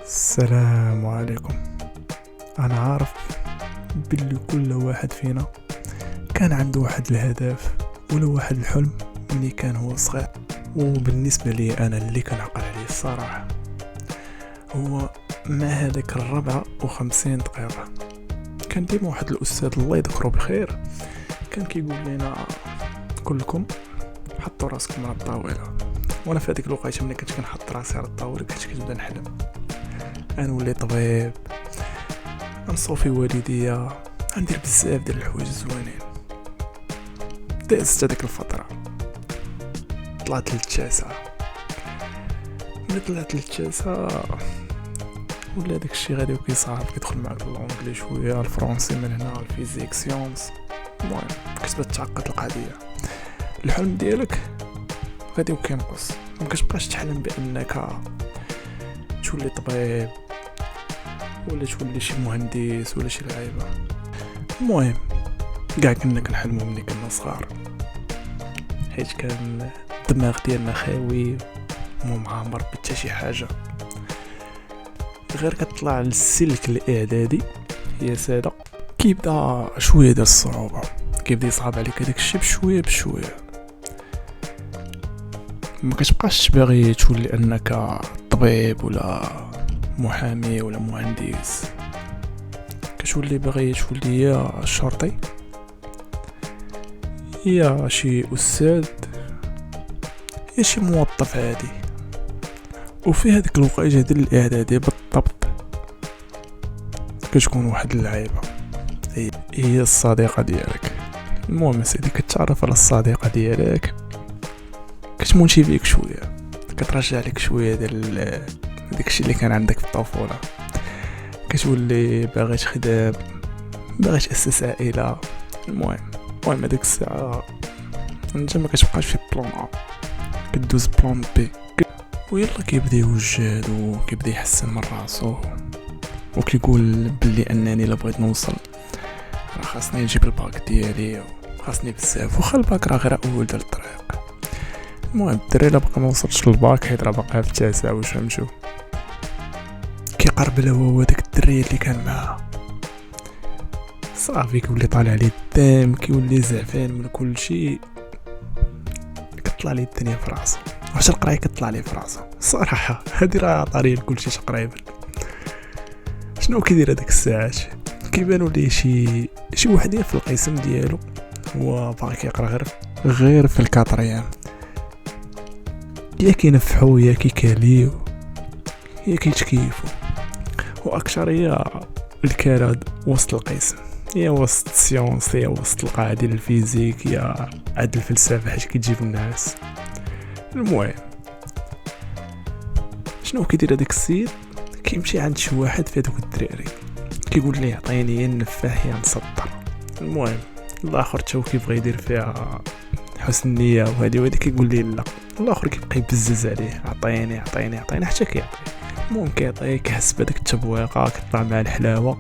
السلام عليكم. انا عارف باللي كل واحد فينا كان عنده واحد الهدف ولا واحد الحلم ملي كان هو صغير. وبالنسبه لي انا اللي كنعقل عليه الصراحه هو مع هذاك 54 دقيقه كان ديما واحد الاستاذ الله يذكره بخير كان كيقول لنا كلكم حطوا راسكم على الطاوله. وانا في هذيك الوقيته ملي كنت كنحط راسي على الطاوله كنت كنبدا نحلم انا ولي طبيب، نصوفي والديا، ندير بزاف ديال الحوايج زوينين. دازت هذيك الفتره، طلعت للتاسعه. ملي طلعت للتاسعه ولا داك الشيء غادي وكيصعب، كيدخل معك اللونجلي شويه، الفرنسي من هنا، الفيزيك، سيونس. المهم كتبدا تعقد القضيه. الحلم ديالك غادي وكينقص، ما كتبقاش تحلم بانك تولي طبيب ولا تولي شي مهندس ولا شي لعيبه. المهم كاع كنا كنحلموا ملي كنا صغار، حيت كان الدماغ ديالنا خاوي وما معمر بحتى شي حاجه. غير كتطلع للسلك الاعدادي يا ساده كيبدا شويه ديال الصعوبه، كيبدا يصعب عليك هذاك الشيء بشويه بشويه. ما كتبقاش باغي تولي انك طبيب ولا محامي ولا مهندس، كتولي باغي تولي يا شرطي يا شي استاذ يا شي موظف عادي. وفي هذيك الوقيته ديال الاعدادي بالضبط كتكون واحد اللعيبه هي الصديقه ديالك. المهم سيدي كتعرف على الصديقه ديالك، كتمونتي بيك شويه، كترجع لك شويه ديال داكشي اللي كان عندك في الطفوله، كتولي باغي تخدم، باغي تاسس عائله. المهم هذيك الساعه انت ما كتبقاش في بلان ا، كدوز بلان بي، ويلا كيبدا يوجد وكيبدا يحسن من راسو وكيقول بلي انني لا بغيت نوصل راه خاصني نجيب الباك ديالي وخاصني بزاف، واخا الباك راه غير اول ديال الطريق. المهم الدري لا بقى ما وصلش للباك حيت راه باقا في التاسع واش فهمتو، كيقرب هو داك الدري اللي كان معاه صافي كيولي طالع عليه الدم، كيولي زعفان من كل شيء، كطلع ليه الدنيا في راسو، واش القرايه كطلع ليه في راسو. الصراحه هذه راه طاريه لكل شيء تقريبا. شنو كيدير هذيك الساعات؟ كيبانوا ليه شي وحدين في القسم ديالو هو باغي كيقرا غير في الكاتريام، يا كينفحو يا كيكاليو يا كيتكيفو، واكثريه الكراد وسط القسم، يا وسط السيونس يا وسط القاعه ديال الفيزيك يا عاد الفلسفه حيت كتجيب الناس. المهم شنو كيدير هذاك السيد؟ كيمشي عند شي واحد في هذوك الدراري كيقول ليه عطيني يا النفاح يا نسطر. المهم الاخر تا هو كيبغي يدير فيها حسن النيه وهذه كيقول ليه لا، الاخر كيبقى يبزز عليه عطيني عطيني عطيني حتى كيعطي. المهم كيعطيه كيحس بهذاك التبويقه، كيطلع مع الحلاوه،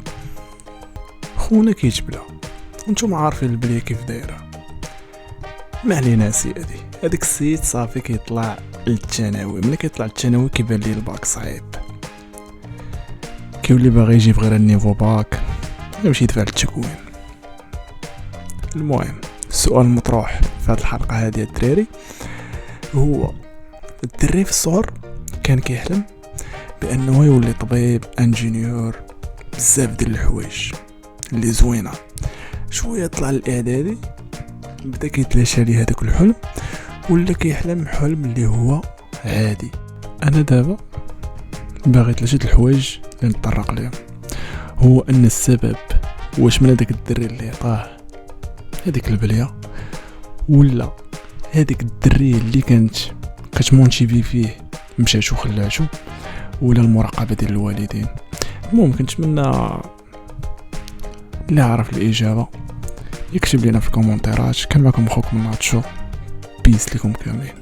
خونا كيتبلا. وانتم عارفين البليه كيف دايره. ما علينا سيدي، هذاك السيد صافي كيطلع للثانوي. ملي كيطلع للثانوي كيبان ليه الباك صعيب، كيولي باغي يجيب غير النيفو باك يمشي يدفع للتكوين. المهم السؤال المطروح في هذه الحلقه هذه الدراري هو الدري في الصغر كان كيحلم بانه يولي طبيب، انجينيور، بزاف ديال الحوايج اللي زوينه. شويه طلع الاعدادي بدا كيتلاشى ليه هذاك الحلم ولا كيحلم حلم اللي هو عادي. انا دابا باغي ثلاثه الحوايج اللي نطرق لهم. هو ان السبب واش من هذاك الدري اللي عطاه هذيك البليه، ولا هذيك الدري اللي كانت كتمونتيفي فيه مشات وخلاتو، ولا المراقبه ديال الوالدين. المهم كنتمنى اللي عرف الاجابه يكتب لنا في الكومونتيرات. كان معكم اخوكم ناتشو، بيس لكم كاملين.